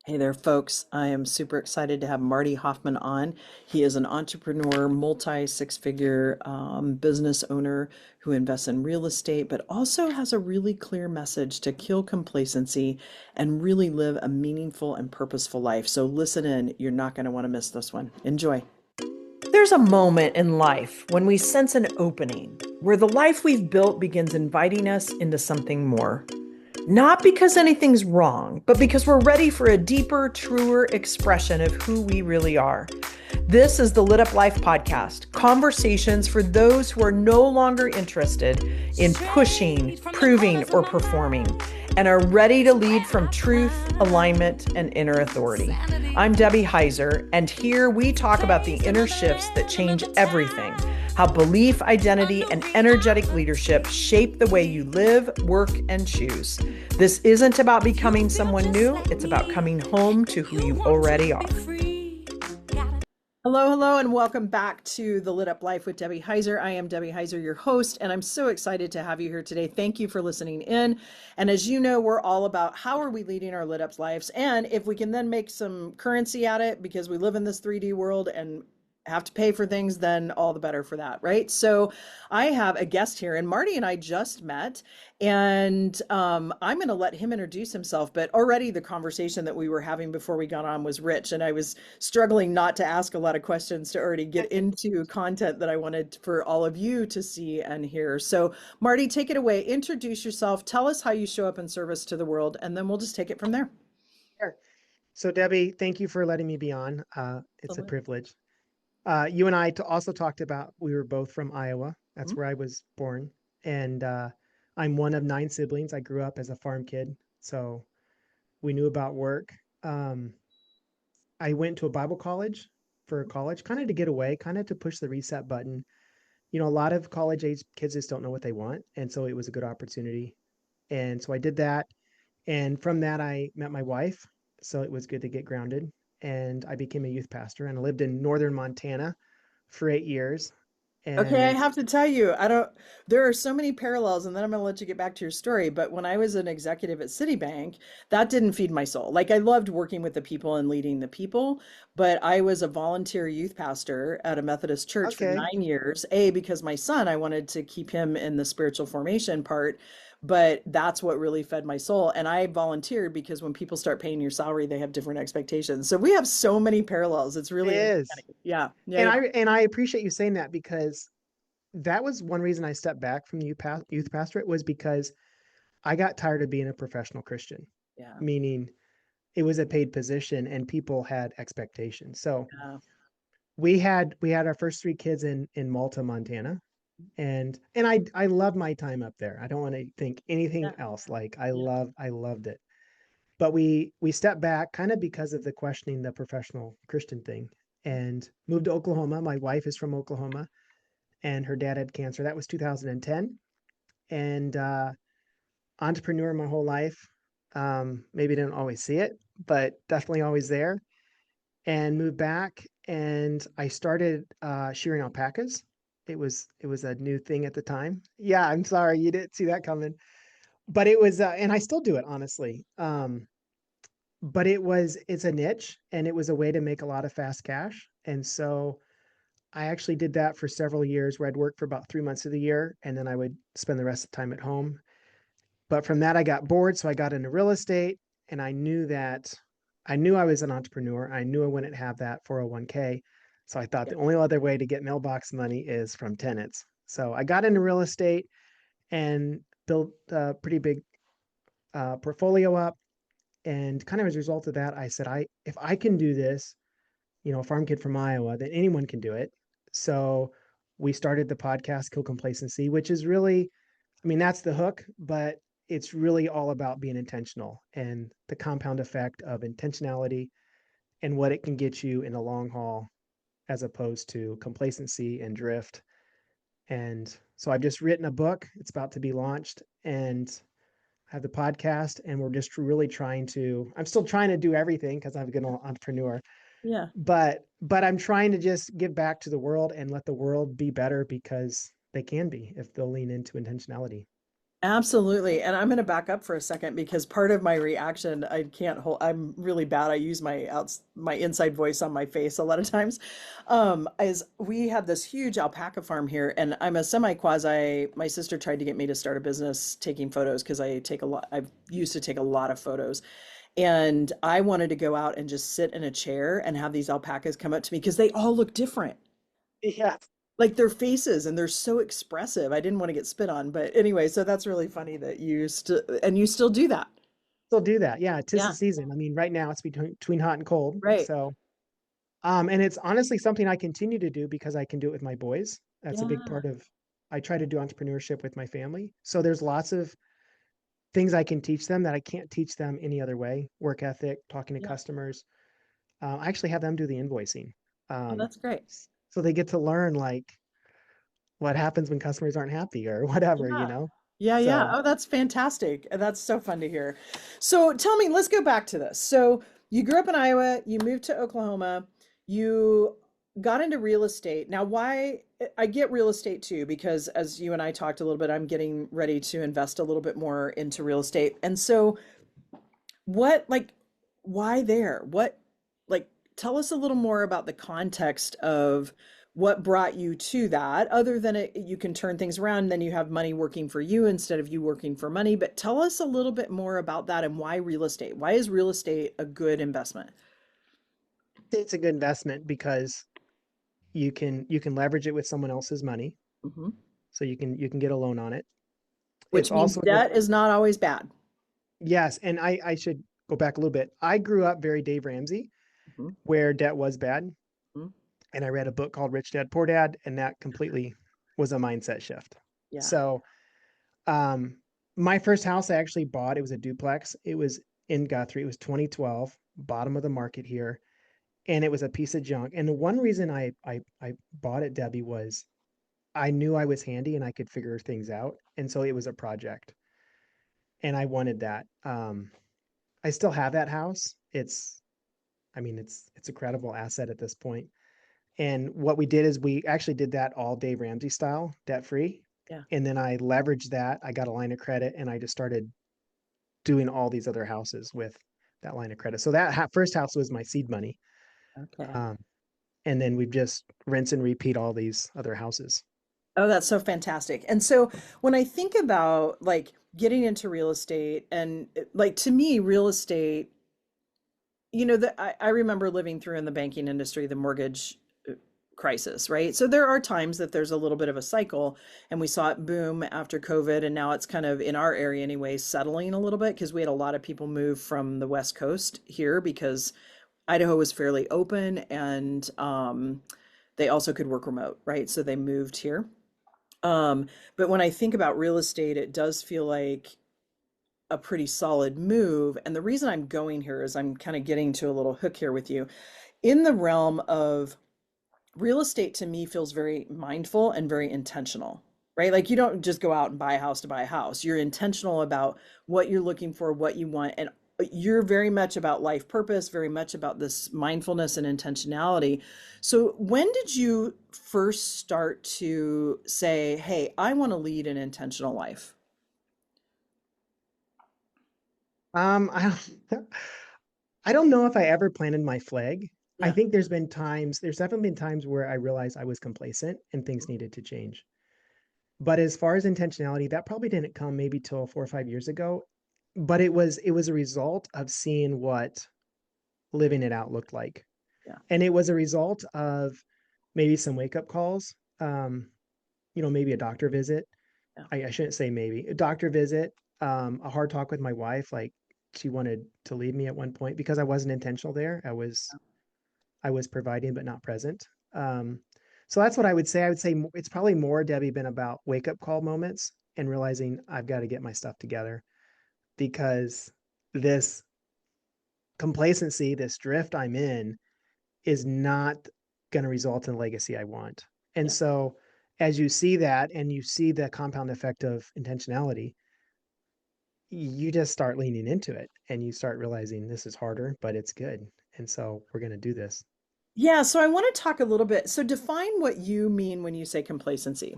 Hey there, folks. I am super excited to have Marty Hofmann on. He is an entrepreneur, multi six-figure business owner who invests in real estate, but also has a really clear message to kill complacency and really live a meaningful and purposeful life. So listen in. You're not going to want to miss this one. Enjoy. There's a moment in life when we sense an opening, where the life we've built begins inviting us into something more. Not because anything's wrong, but because we're ready for a deeper, truer expression of who we really are. This is the Lit Up Life podcast, conversations for those who are no longer interested in pushing, proving, or performing, and are ready to lead from truth, alignment, and inner authority. I'm Debbie Heiser, and here we talk about the inner shifts that change everything, how belief, identity, and energetic leadership shape the way you live, work, and choose. This isn't about becoming someone new, it's about coming home to who you already are. Hello, hello, and welcome back to the Lit Up Life with Debbie Heiser. I am Debbie Heiser, your host, and I'm so excited to have you here today. Thank you for listening in. And as you know, we're all about how are we leading our lit up lives, and if we can then make some currency at it because we live in this 3D world and have to pay for things, then all the better for that, right? So I have a guest here, and Marty and I just met, and I'm going to let him introduce himself. But already the conversation that we were having before we got on was rich, and I was struggling not to ask a lot of questions to already get into content that I wanted for all of you to see and hear. So, Marty, take it away. Introduce yourself. Tell us how you show up in service to the world, and then we'll just take it from there. Sure. So Debbie, thank you for letting me be on. It's a privilege. You and I also talked about we were both from Iowa. That's where I was born, and I'm one of 9 siblings. I grew up as a farm kid, so we knew about work. Um, I went to a Bible college for college, kind of to get away, kind of to push the reset button. A lot of college age kids just don't know what they want, and so it was a good opportunity. And so I did that. And from that, I met my wife. So it was good to get grounded. And I became a youth pastor and I lived in northern Montana for 8 years. Okay, I And have to tell you, there are so many parallels, and then I'm going to let you get back to your story. But when I was an executive at Citibank, that didn't feed my soul. Like, I loved working with the people and leading the people, but I was a volunteer youth pastor at a Methodist church for okay, 9 years. Because my son, I wanted to keep him in the spiritual formation part, but that's what really fed my soul. And I volunteered because when people start paying your salary, they have different expectations. So we have so many parallels. It's it really is. interesting. Yeah, yeah, And yeah. I appreciate you saying that because that was one reason I stepped back from the youth pastorate was because I got tired of being a professional Christian, Yeah. meaning it was a paid position and people had expectations. So Yeah. we had our first 3 kids in Malta, Montana, and I love my time up there. I don't want to think anything Yeah. else. Like Yeah. I loved it. But we stepped back kind of because of the questioning the professional Christian thing and moved to Oklahoma. My wife is from Oklahoma and her dad had cancer. That was 2010. And entrepreneur my whole life. Maybe didn't always see it, but definitely always there. And moved back and I started shearing alpacas. It was a new thing at the time. Yeah, I'm sorry you didn't see that coming, but it was, and I still do it honestly. But it's a niche and it was a way to make a lot of fast cash. And so I actually did that for several years where I'd work for about 3 months of the year and then I would spend the rest of the time at home. But from that, I got bored. So I got into real estate and I knew I was an entrepreneur. I knew I wouldn't have that 401k. So I thought Yeah. the only other way to get mailbox money is from tenants. So I got into real estate and built a pretty big portfolio up. And kind of as a result of that, I said, if I can do this, a farm kid from Iowa, then anyone can do it. So we started the podcast Kill Complacency, which is really, I mean, that's the hook, but it's really all about being intentional and the compound effect of intentionality and what it can get you in the long haul as opposed to complacency and drift. And so I've just written a book. It's about to be launched and I have the podcast and we're just really I'm still trying to do everything because I'm an entrepreneur, Yeah. but I'm trying to just give back to the world and let the world be better because they can be if they'll lean into intentionality. Absolutely. And I'm going to back up for a second because part of my reaction, I can't hold, I'm really bad. I use my inside voice on my face a lot of times. Is we have this huge alpaca farm here and I'm a semi-quasi, my sister tried to get me to start a business taking photos because I used to take a lot of photos. And I wanted to go out and just sit in a chair and have these alpacas come up to me because they all look different. Yeah. Like their faces and they're so expressive. I didn't want to get spit on, but anyway, so that's really funny that you still do that. Still do that. Yeah, 'tis the Yeah, season. I mean, right now it's between hot and cold. right. So, and it's honestly something I continue to do because I can do it with my boys. That's a big Yeah, part of, I try to do entrepreneurship with my family. So there's lots of things I can teach them that I can't teach them any other way. Work ethic, talking to yeah. customers. I actually have them do the invoicing. Oh, Um, that's great. so they get to learn like what happens when customers aren't happy or whatever, you Yeah. know? Yeah, yeah. So Oh, that's fantastic. That's so fun to hear. So tell me, let's go back to this. So you grew up in Iowa, you moved to Oklahoma, you got into real estate. Now, why I get real estate too, because as you and I talked a little bit, I'm getting ready to invest a little bit more into real estate. And so what, like, why there? Like, tell us a little more about the context of what brought you to that, other than you can turn things around, then you have money working for you instead of you working for money. But tell us a little bit more about that and why real estate? Why is real estate a good investment? it's a good investment because you can leverage it with someone else's money. Hmm. So you can get a loan on it. It's Which means also a good, debt is not always bad. yes, and I should go back a little bit. I grew up very Dave Ramsey, Hmm. where debt was bad, Hmm. and I read a book called Rich Dad Poor Dad, and that completely was a mindset shift. Yeah. So, um, my first house I actually bought, it was a duplex. It was in Guthrie. It was 2012, bottom of the market here, and it was a piece of junk. And the one reason I bought it, Debbie, was I knew I was handy and I could figure things out, and so it was a project, and I wanted that. I still have that house. I mean, it's a credible asset at this point. And what we did is we actually did that all Dave Ramsey style, debt free. Yeah. And then I leveraged that. I got a line of credit and I just started doing all these other houses with that line of credit. So that first house was my seed money. Okay. Um, and then we've just rinse and repeat all these other houses. Oh, that's so fantastic. And so when I think about like getting into real estate and like to me, real estate, I remember living through in the banking industry, the mortgage crisis, right? So there are times that there's a little bit of a cycle, and we saw it boom after COVID, and now it's kind of in our area anyway, settling a little bit because we had a lot of people move from the West Coast here because Idaho was fairly open and they also could work remote, right? So they moved here. But when I think about real estate, it does feel like a pretty solid move. And the reason I'm going here is I'm kind of getting to a little hook here with you. In the realm of real estate, to me feels very mindful and very intentional, right? Like you don't just go out and buy a house to buy a house. You're intentional about what you're looking for, what you want, and you're very much about life purpose, very much about this mindfulness and intentionality. So when did you first start to say, "Hey, I want to lead an intentional life"? I don't, I don't know if I ever planted my flag. I Yeah. think there's definitely been times where I realized I was complacent and things needed to change. But as far as intentionality, that probably didn't come maybe till 4 or 5 years ago. But it was a result of seeing what living it out looked like. Yeah. And it was a result of maybe some wake up calls. Maybe a doctor visit. Yeah. I shouldn't say maybe a doctor visit, a hard talk with my wife. Like she wanted to leave me at one point because I wasn't intentional there. I was providing but not present. Um, so that's what I would say. I would say it's probably more, Debbie, been about wake up call moments and realizing I've got to get my stuff together because this complacency, this drift I'm in, is not going to result in the legacy I want. And Yeah. so, as you see that and you see the compound effect of intentionality, you just start leaning into it and you start realizing this is harder, but it's good. And so, we're going to do this. Yeah, so I want to talk a little bit. So define what you mean when you say complacency.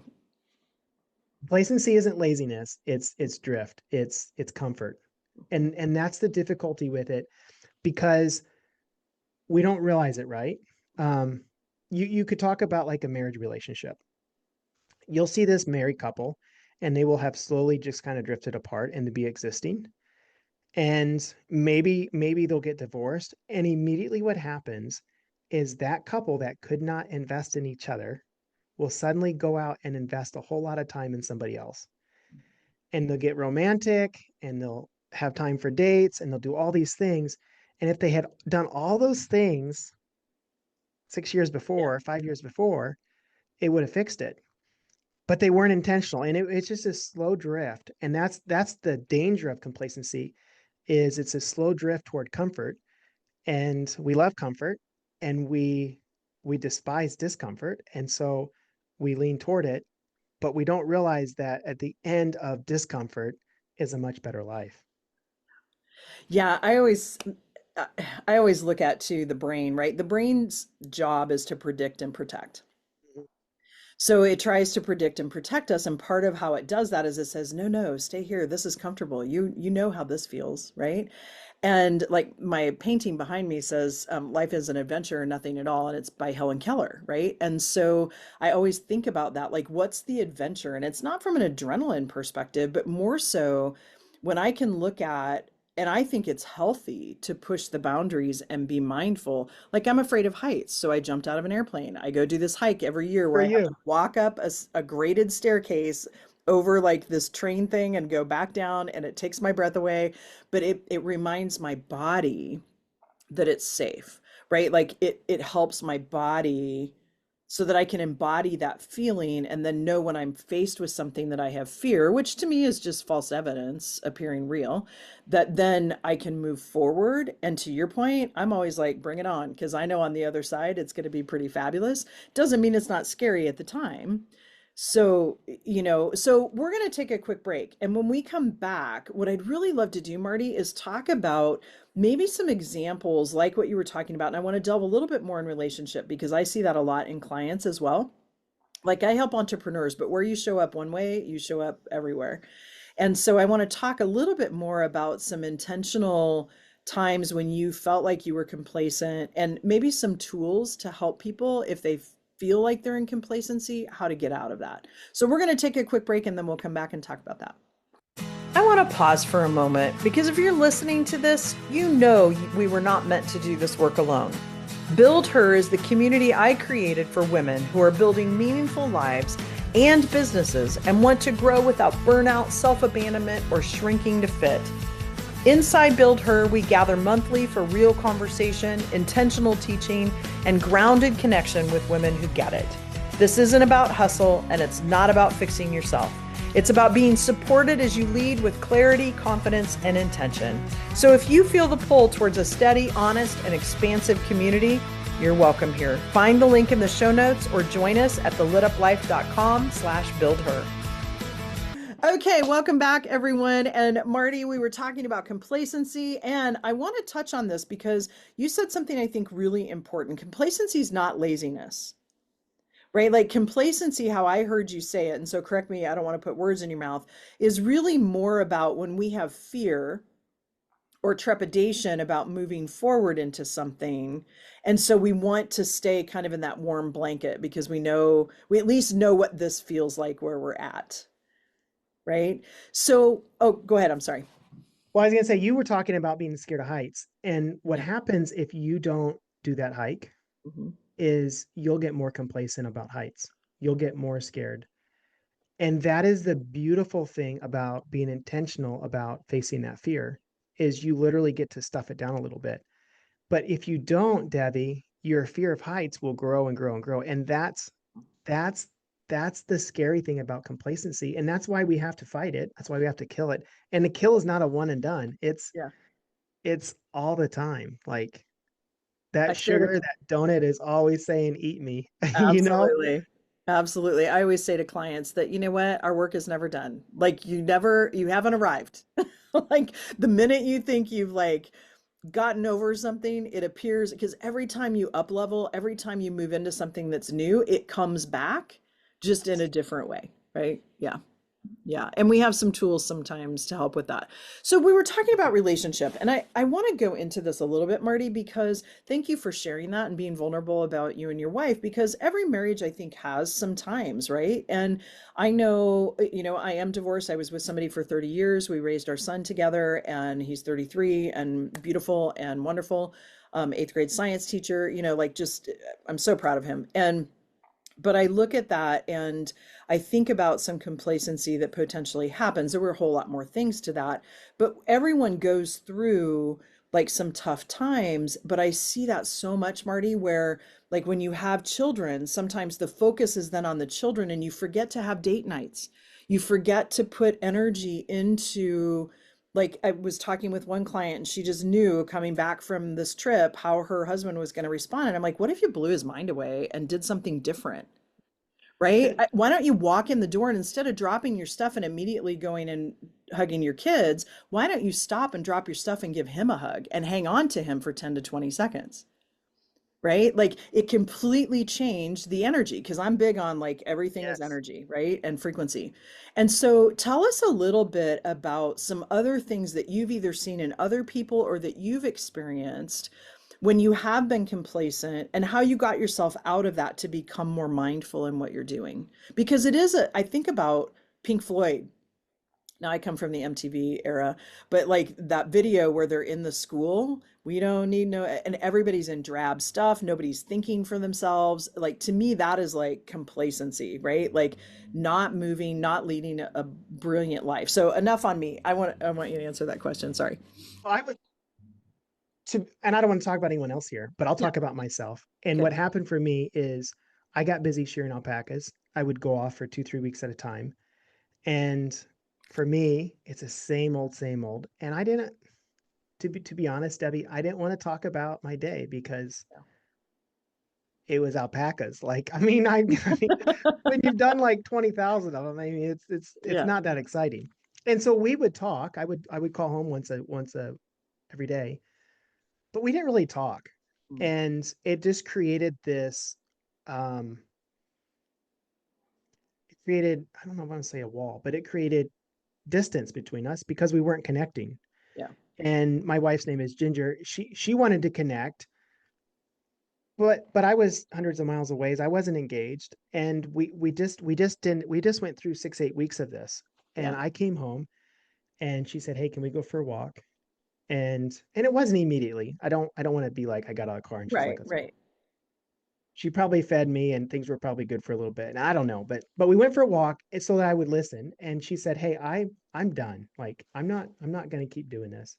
Complacency isn't laziness. It's drift. It's comfort. And that's the difficulty with it because we don't realize it, right? Um, you could talk about like a marriage relationship. You'll see this married couple and they will have slowly just kind of drifted apart and to be existing. And maybe they'll get divorced. And immediately what happens is that couple that could not invest in each other will suddenly go out and invest a whole lot of time in somebody else. And they'll get romantic and they'll have time for dates and they'll do all these things. And if they had done all those things 6 years Yeah. before, 5 years before, it would have fixed it. But they weren't intentional. And it's just a slow drift. And that's the danger of complacency is it's a slow drift toward comfort. And we love comfort and we despise discomfort. And so we lean toward it, but we don't realize that at the end of discomfort is a much better life. Yeah, uh, I always look at too the brain, right? The brain's job is to predict and protect. So it tries to predict and protect us, and part of how it does that is it says, "No, no, stay here. This is comfortable. You know how this feels, right?" And like my painting behind me says, "Life is an adventure, nothing at all," and it's by Helen Keller, right? And so I always think about that, like, what's the adventure? And it's not from an adrenaline perspective, but more so when I can look at, and I think it's healthy to push the boundaries and be mindful. Like I'm afraid of heights, so I jumped out of an airplane. I go do this hike every year For where I have to you. walk up a graded staircase over like this train thing and go back down, and it takes my breath away, but it reminds my body that it's safe, right? Like it helps my body so that I can embody that feeling and then know when I'm faced with something that I have fear, which to me is just false evidence appearing real, that then I can move forward. And to your point, I'm always like, bring it on, because I know on the other side it's going to be pretty fabulous. Doesn't mean it's not scary at the time. So, so we're going to take a quick break. And when we come back, what I'd really love to do, Marty, is talk about maybe some examples like what you were talking about. And I want to delve a little bit more in relationship because I see that a lot in clients as well. Like I help entrepreneurs, but where you show up one way, you show up everywhere. And so I want to talk a little bit more about some intentional times when you felt like you were complacent and maybe some tools to help people if they feel like they're in complacency, how to get out of that. So we're going to take a quick break and then we'll come back and talk about that. I want to pause for a moment because if you're listening to this, you know we were not meant to do this work alone. Build Her is the community I created for women who are building meaningful lives and businesses and want to grow without burnout, self-abandonment, or shrinking to fit. Inside Build Her, we gather monthly for real conversation, intentional teaching, and grounded connection with women who get it. This isn't about hustle, and it's not about fixing yourself. It's about being supported as you lead with clarity, confidence, and intention. So if you feel the pull towards a steady, honest, and expansive community, you're welcome here. Find the link in the show notes or join us at thelituplife.com/buildher. Okay, welcome back, everyone. And Marty, we were talking about complacency, and I want to touch on this because you said something I think really important. Complacency is not laziness, right? Like complacency, how I heard you say it, and so correct me, I don't want to put words in your mouth, is really more about when we have fear or trepidation about moving forward into something. And so we want to stay kind of in that warm blanket because we at least know what this feels like where we're at, right? So, oh, go ahead. I'm sorry. Well, I was gonna say you were talking about being scared of heights, and what Yeah. happens if you don't do that hike Mhm. is you'll get more complacent about heights. You'll get more scared. And that is the beautiful thing about being intentional about facing that fear is you literally get to stuff it down a little bit. But if you don't, Debbie, your fear of heights will grow and grow and grow. And that's that's the scary thing about complacency. And that's why we have to fight it. That's why we have to kill it. And the kill is not a one and done. Yeah. It's all the time. Like I that say to sugar, that donut is always saying, eat me, you know? Absolutely. Absolutely. I always say to clients that, you know what, our work is never done. Like you haven't arrived. Like the minute you think you've like gotten over something, it appears because every time you up level, every time you move into something that's new, it comes back just in a different way, right? Yeah. Yeah, and we have some tools sometimes to help with that. So we were talking about relationship, and I want to go into this a little bit, Marty, because thank you for sharing that and being vulnerable about you and your wife, because every marriage I think has some times, right? And I know, I am divorced. I was with somebody for 30 years. We raised our son together, and he's 33 and beautiful and wonderful. Eighth grade science teacher, like just I'm so proud of him. And but I look at that and I think about some complacency that potentially happens. There were a whole lot more things to that, but everyone goes through like some tough times. But I see that so much, Marty, where like when you have children, sometimes the focus is then on the children and you forget to have date nights. You forget to put energy into, like I was talking with one client and she just knew coming back from this trip how her husband was going to respond. And I'm like, what if you blew his mind away and did something different? Right? Why don't you walk in the door and instead of dropping your stuff and immediately going and hugging your kids, why don't you stop and drop your stuff and give him a hug and hang on to him for 10 to 20 seconds? Right? Like it completely changed the energy because I'm big on like everything is Yes. energy, right? And frequency. And so tell us a little bit about some other things that you've either seen in other people or that you've experienced when you have been complacent and how you got yourself out of that to become more mindful in what you're doing. Because it is I think about Pink Floyd. Now I come from the MTV era, but like that video where they're in the school, we don't need no, and everybody's in drab stuff, nobody's thinking for themselves. Like to me, that is like complacency, right? Like not moving, not leading a brilliant life. So enough on me. I want you to answer that question. Sorry. Well, I would and I don't want to talk about anyone else here, but I'll Yeah. talk about myself. And Okay. what happened for me is I got busy shearing alpacas. I would go off for 2, 3 weeks at a time. And for me, it's the same old, same old. And I didn't, to be honest, Debbie, I didn't want to talk about my day because it was alpacas. Like, I mean, when you've done like 20,000 of them, I mean, it's Yeah. not that exciting. And so we would talk. I would call home once a every day, but we didn't really talk. Mm. And it just created this, um, it created, I don't know if I want to say a wall, but it created distance between us because we weren't connecting. Yeah. And my wife's name is Ginger. She wanted to connect, but I was hundreds of miles away. I wasn't engaged, and we just went through 6, 8 weeks of this. And Yeah. I came home, and she said, "Hey, can we go for a walk?" And it wasn't immediately. I don't want to be like I got out of the car and she's like, Right. "Let's go." Right. She probably fed me, and things were probably good for a little bit. And I don't know, but we went for a walk so that I would listen. And she said, "Hey, I'm done. Like I'm not going to keep doing this."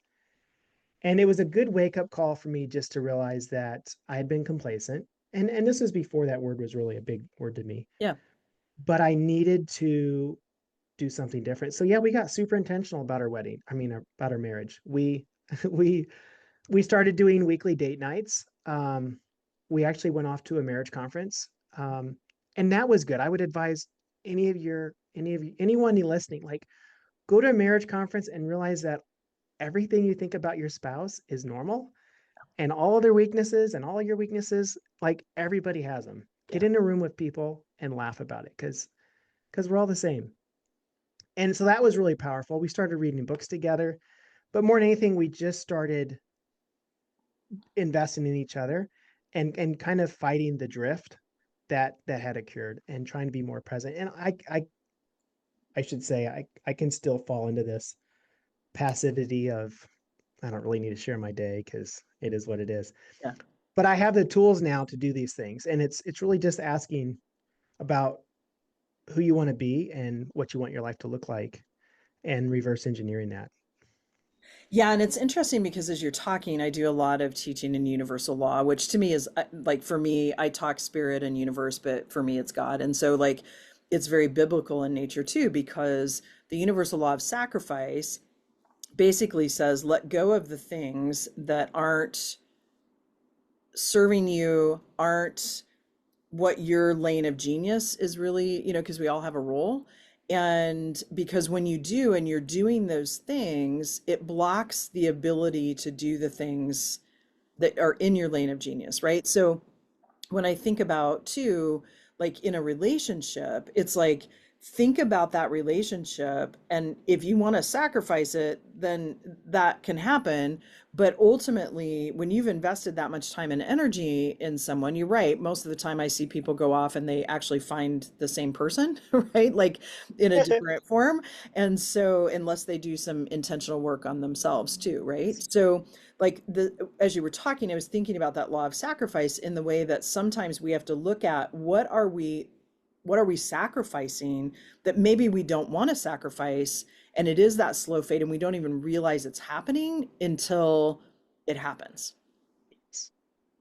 And it was a good wake up call for me just to realize that I had been complacent. And this was before that word was really a big word to me. Yeah. But I needed to do something different. So yeah, we got super intentional about our wedding. I mean, about our marriage. We we we started doing weekly date nights. We actually went off to a marriage conference, and that was good. I would advise anyone listening, like go to a marriage conference and realize that everything you think about your spouse is normal and all of their weaknesses and all of your weaknesses, like everybody has them. Get Yeah. in a room with people and laugh about it because we're all the same. And so that was really powerful. We started reading books together, but more than anything, we just started investing in each other and kind of fighting the drift that had occurred and trying to be more present. And I should say I can still fall into this passivity of I don't really need to share my day because it is what it is. Yeah. But I have the tools now to do these things, and it's really just asking about who you want to be and what you want your life to look like, and reverse engineering that. Yeah, and it's interesting because as you're talking, I do a lot of teaching in universal law, which to me is like for me, I talk spirit and universe, but for me, it's God. And so, like, it's very biblical in nature too, because the universal law of sacrifice basically says let go of the things that aren't serving you, aren't what your lane of genius is really, because we all have a role. And because when you do and you're doing those things, it blocks the ability to do the things that are in your lane of genius, right? So when I think about too, like in a relationship, it's like think about that relationship. And if you want to sacrifice it, then that can happen. But ultimately, when you've invested that much time and energy in someone, you're right. Most of the time, I see people go off and they actually find the same person, right? Like in a different form. And so, unless they do some intentional work on themselves too, right? So, like as you were talking, I was thinking about that law of sacrifice in the way that sometimes we have to look at what are we sacrificing that maybe we don't want to sacrifice, and it is that slow fade and we don't even realize it's happening until it happens.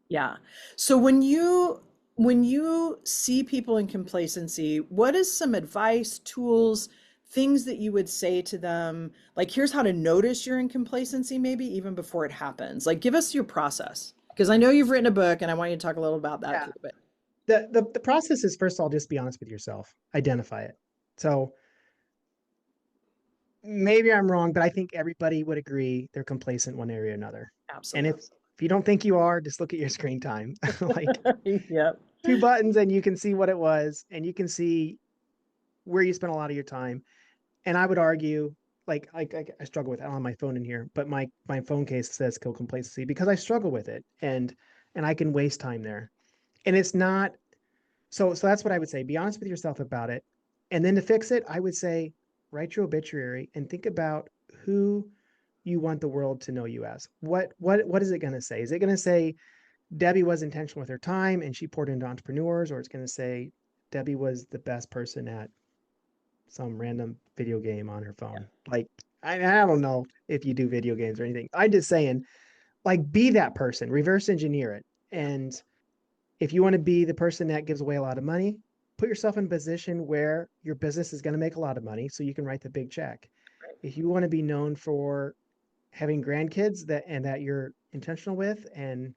Yeah. So when you see people in complacency, what is some advice, tools, things that you would say to them? Like, here's how to notice you're in complacency, maybe even before it happens. Like, give us your process. Because I know you've written a book and I want you to talk a little about that Yeah. too. But The process is, first of all, just be honest with yourself, identify it. So maybe I'm wrong, but I think everybody would agree they're complacent one area or another. And absolutely. if you don't think you are, just look at your screen time. Like Yep. two buttons and you can see what it was, and you can see where you spent a lot of your time. And I would argue, like I struggle with it. I don't have my phone in here, but my phone case says Kill Complacency because I struggle with it, and I can waste time there. And it's not, so that's what I would say. Be honest with yourself about it. And then to fix it, I would say write your obituary and think about who you want the world to know you as. What is it going to say? Is it going to say Debbie was intentional with her time and she poured into entrepreneurs, or it's going to say Debbie was the best person at some random video game on her phone? Like I don't know if you do video games or anything. I'm just saying, like, be that person, reverse engineer it. Yeah. And if you want to be the person that gives away a lot of money, put yourself in a position where your business is going to make a lot of money so you can write the big check. Right. If you want to be known for having grandkids that you're intentional with and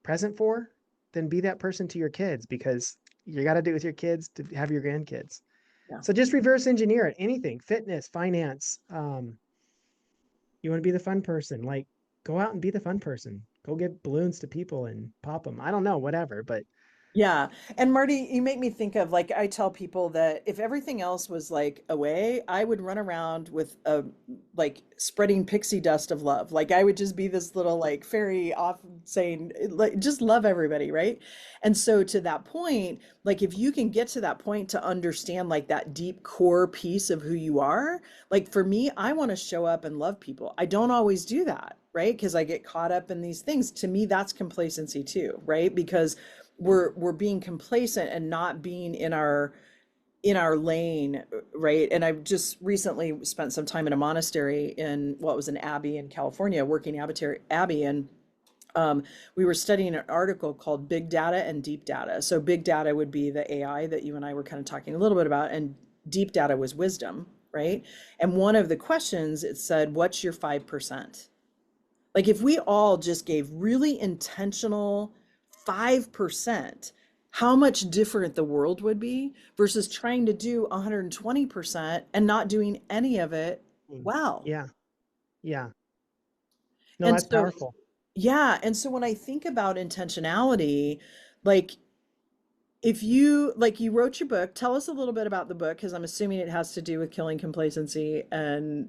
present for, then be that person to your kids, because you got to do it with your kids to have your grandkids. Yeah. So just reverse engineer it. Anything, fitness, finance. You want to be the fun person, like go out and be the fun person. Go give balloons to people and pop them. I don't know, whatever, but Yeah. And Marty, you make me think of, like, I tell people that if everything else was like away, I would run around with a, like, spreading pixie dust of love. Like I would just be this little like fairy off saying like just love everybody, right? And so to that point, like if you can get to that point to understand like that deep core piece of who you are, like for me, I want to show up and love people. I don't always do that, right? Because I get caught up in these things. To me, that's complacency too, right? Because we're being complacent and not being in our lane, right? And I've just recently spent some time in a monastery in what was an abbey in California, working abbey, and we were studying an article called Big Data and Deep Data. So big data would be the AI that you and I were kind of talking a little bit about, and deep data was wisdom, right? And one of the questions, it said, "What's your 5%?" Like if we all just gave really intentional 5%, how much different the world would be versus trying to do 120% and not doing any of it well. yeah, yeah. No, And that's so, powerful. yeah. And so when I think about intentionality, like if you, like you wrote your book, tell us a little bit about the book, because I'm assuming it has to do with killing complacency and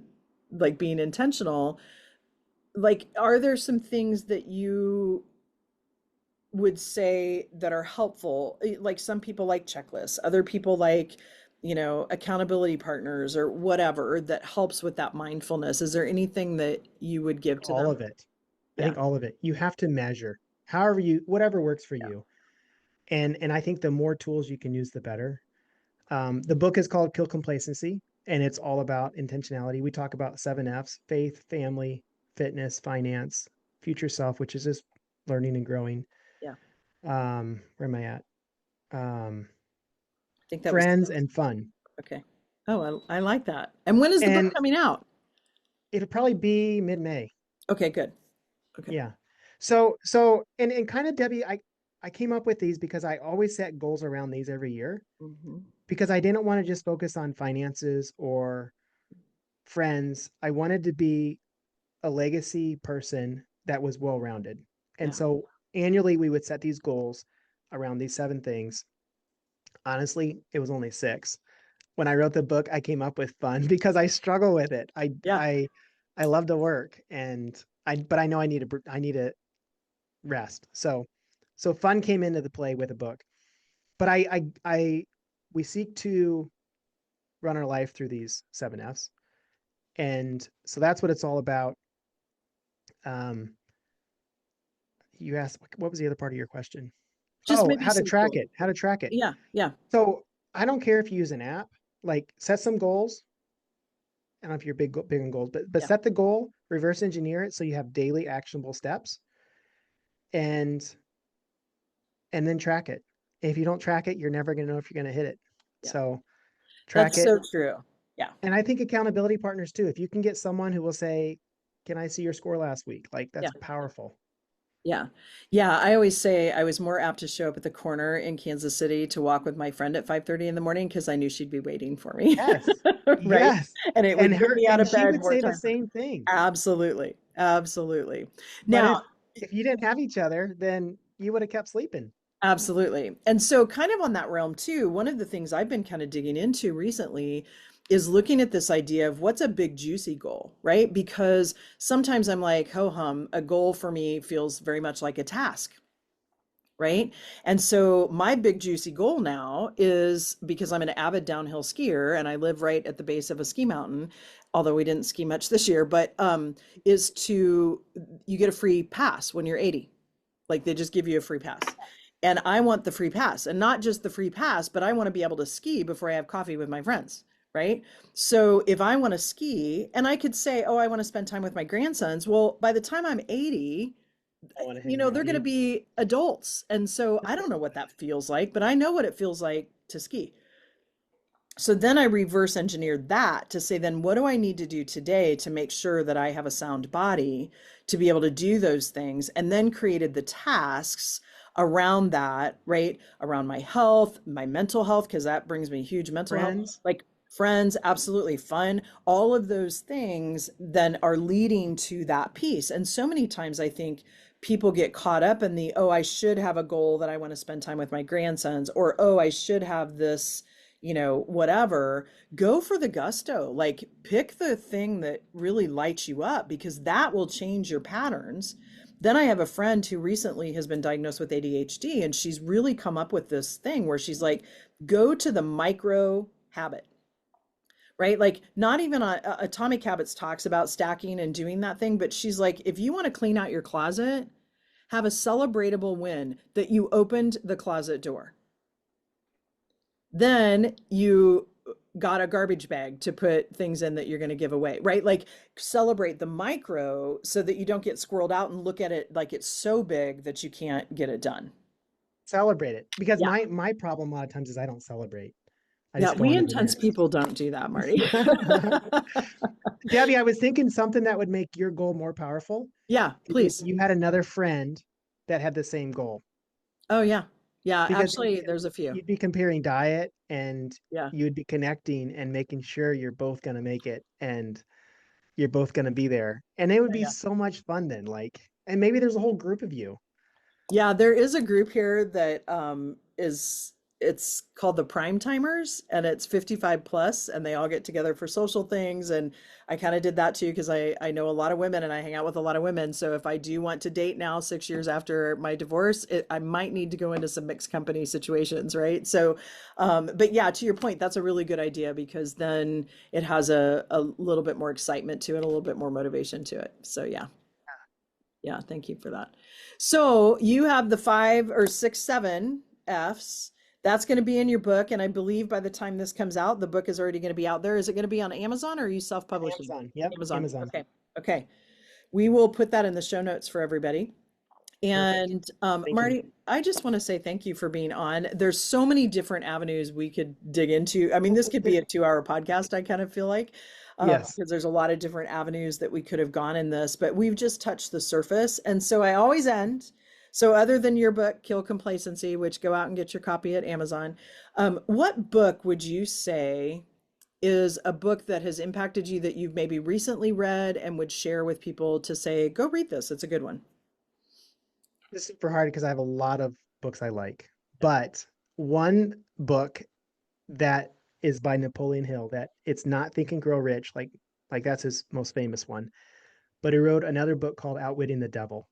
like being intentional. Like, are there some things that you would say that are helpful? Like some people like checklists, other people like, accountability partners or whatever that helps with that mindfulness. Is there anything that you would give to All them? of it. I Yeah. think all of it. You have to measure however you, whatever works for Yeah. you. And I think the more tools you can use, the better. The book is called Kill Complacency, and it's all about intentionality. We talk about 7 F's: faith, family, fitness, finance, future self, which is just learning and growing. Yeah. Where am I at? Um, I think that was friends and fun. okay. Oh, I like that. And when is the book And coming out? it'll probably be mid-May. Okay, good. Okay. Yeah. And kind of, Debbie, I came up with these because I always set goals around these every year, Hmm. because I didn't want to just focus on finances or friends. I wanted to be a legacy person that was well rounded. And Yeah. so annually we would set these goals around these 7 things. Honestly, it was only 6. when I wrote the book, I came up with fun because I struggle with it. Yeah. I love to work, but I know I need to rest. So fun came into the play with a book. But we seek to run our life through these 7 F's. And so that's what it's all about. Um, you asked, what was the other part of your question? Just Oh, maybe how to some track tools. it, how to track it. Yeah. Yeah. So I don't care if you use an app, like set some goals. I don't know if you're big on goals, but Yeah. set the goal, reverse engineer it so you have daily actionable steps, and and then track it. If you don't track it, you're never going to know if you're going to hit it. Yeah. So track That's it. so true. Yeah. And I think accountability partners too. If you can get someone who will say, "Can I see your score last week?" Like Yeah. that's powerful. Yeah. Yeah. I always say I was more apt to show up at the corner in Kansas City to walk with my friend at 5:30 in the morning because I knew she'd be waiting for me. Yes. Right. Yes. And it would get me out And of she bed would more say the time. same thing. Absolutely. Absolutely. But Now, if you didn't have each other, then you would have kept sleeping. absolutely. And so, kind of on that realm, too, one of the things I've been kind of digging into recently is looking at this idea of what's a big, juicy goal, right? Because sometimes I'm like, ho hum, a goal for me feels very much like a task. Right. And so my big juicy goal now is because I'm an avid downhill skier and I live right at the base of a ski mountain, although we didn't ski much this year, but is to you get a free pass when you're 80. Like they just give you a free pass. And I want the free pass and not just the free pass, but I want to be able to ski before I have coffee with my friends. Right. So if I want to ski and I could say, oh, I want to spend time with my grandsons. Well, by the time I'm 80, I want to hang they're around going to you. be adults. And so I don't know what that feels like, but I know what it feels like to ski. So then I reverse engineered that to say, then what do I need to do today to make sure that I have a sound body to be able to do those things? And then created the tasks around that, right? Around my health, my mental health, because that brings me huge mental health, Friends. like friends, absolutely fun. All of those things then are leading to that piece. And so many times I think people get caught up in the, oh, I should have a goal that I want to spend time with my grandsons, or, oh, I should have this whatever, go for the gusto. Like pick the thing that really lights you up because that will change your patterns. Then I have a friend who recently has been diagnosed with ADHD, and she's really come up with this thing where she's like, go to the micro habit, right? Like, not even Atomic Habits talks about stacking and doing that thing, but she's like, if you want to clean out your closet, have a celebratable win that you opened the closet door. Then you got a garbage bag to put things in that you're going to give away, right? Like celebrate the micro so that you don't get squirreled out and look at it like it's so big that you can't get it done. Celebrate it. Because Yeah. my problem a lot of times is I don't celebrate. I Yeah. just go We on to the intense next. people don't do that, Marty. Debbie, I was thinking something that would make your goal more powerful Yeah, is if please. you had another friend that had the same goal. Oh, yeah. Yeah. Because then Actually, there's a few. you'd be comparing diet and Yeah. you'd be connecting and making sure you're both going to make it and you're both going to be there. And it would Yeah. be Yeah. so much fun then. Like, and maybe there's a whole group of you. Yeah, there is a group here that it's called the Prime Timers and it's 55 plus and they all get together for social things and I kind of did that too because I know a lot of women and I hang out with a lot of women. So if I do want to date now 6 years after my divorce, I might need to go into some mixed company situations, right? So but yeah, to your point, that's a really good idea because then it has a little bit more excitement to it, a little bit more motivation to it. So yeah. Yeah, thank you for that. So you have the 5 or 6, 7 F's. That's going to be in your book. And I believe by the time this comes out, the book is already going to be out there. Is it going to be on Amazon or are you self-publishing? Amazon. Yep. Amazon. Amazon. Okay. Okay. We will put that in the show notes for everybody. Perfect. And Thank you. Marty, I just want to say thank you for being on. There's so many different avenues we could dig into. I mean, this could be a 2 hour podcast, I kind of feel like, Yes. because there's a lot of different avenues that we could have gone in this, but we've just touched the surface. And so I always end. So other than your book, Kill Complacency, which go out and get your copy at Amazon, what book would you say is a book that has impacted you that you've maybe recently read and would share with people to say, go read this. It's a good one. It's super hard because I have a lot of books I like. Yeah. But one book that is by Napoleon Hill. That it's not Think and Grow Rich, like that's his most famous one. But he wrote another book called Outwitting the Devil.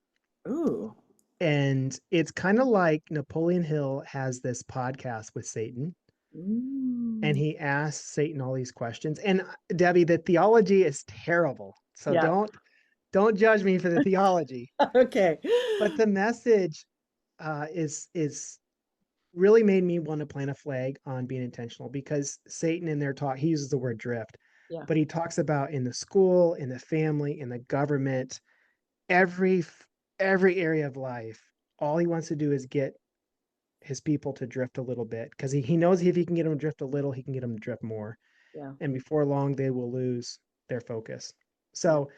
Ooh. And it's kind of like Napoleon Hill has this podcast with Satan, and Mm. he asks Satan all these questions. And Debbie, the theology is terrible. So Yeah. don't judge me for the theology, Okay. but the message is really made me want to plant a flag on being intentional, because Satan in their talk, he uses the word drift, Yeah. but he talks about in the school, in the family, in the government, every every area of life. All he wants to do is get his people to drift a little bit, because he knows if he can get them to drift a little, he can get them to drift more. Yeah. And before long, they will lose their focus. Yeah. So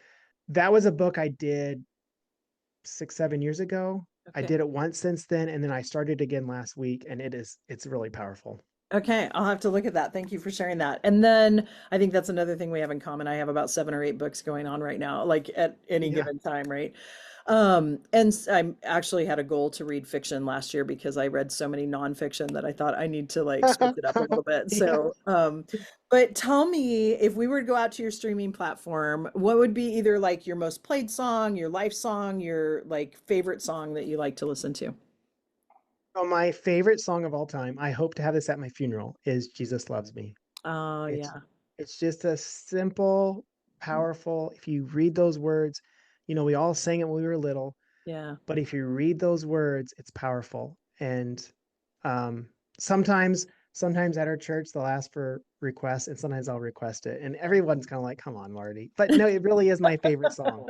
that was a book I did 6, 7 years ago. I Okay. did it once since then, and then I started again last week, and it's really powerful. Okay, I'll have to look at that. Thank you for sharing that. And then I think that's another thing we have in common. I have about 7 or 8 books going on right now, like at any Yeah. given time, right? I actually had a goal to read fiction last year because I read so many nonfiction that I thought I need to like switch it up a little bit. Yeah. But tell me, if we were to go out to your streaming platform, what would be either like your most played song, your life song, your like favorite song that you like to listen to? So my favorite song of all time, I hope to have this at my funeral, is Jesus Loves Me. Oh, It's yeah. it's just a simple, powerful, if you read those words, we all sang it when we were little, Yeah. but if you read those words, it's powerful. And um sometimes at our church they'll ask for requests, and sometimes I'll request it. And everyone's kind of like, come on, Marty. But no, it really is my favorite song.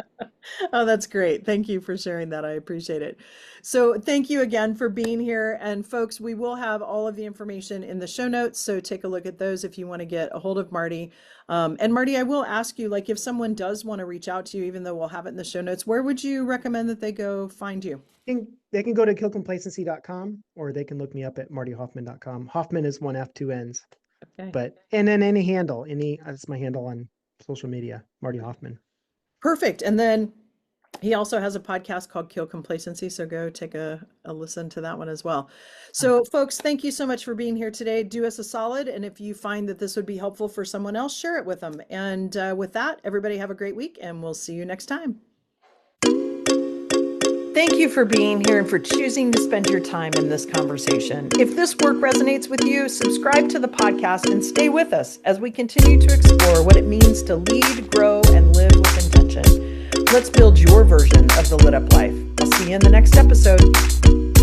Oh, that's great. Thank you for sharing that. I appreciate it. So, thank you again for being here. And, folks, we will have all of the information in the show notes. So, take a look at those if you want to get a hold of Marty. And, Marty, I will ask you, like, if someone does want to reach out to you, even though we'll have it in the show notes, where would you recommend that they go find you? They can go to killcomplacency.com, or they can look me up at martyhoffman.com. Hoffman is one F, two N's. Okay. But and then any handle, that's my handle on social media, Marty Hofmann. Perfect. And then he also has a podcast called Kill Complacency, so go take a listen to that one as well. So, folks, thank you so much for being here today. Do us a solid, and if you find that this would be helpful for someone else, share it with them. And with that, everybody have a great week, and we'll see you next time. Thank you for being here and for choosing to spend your time in this conversation. If this work resonates with you, subscribe to the podcast and stay with us as we continue to explore what it means to lead, grow, and live with intention. Let's build your version of the lit up life. I'll see you in the next episode.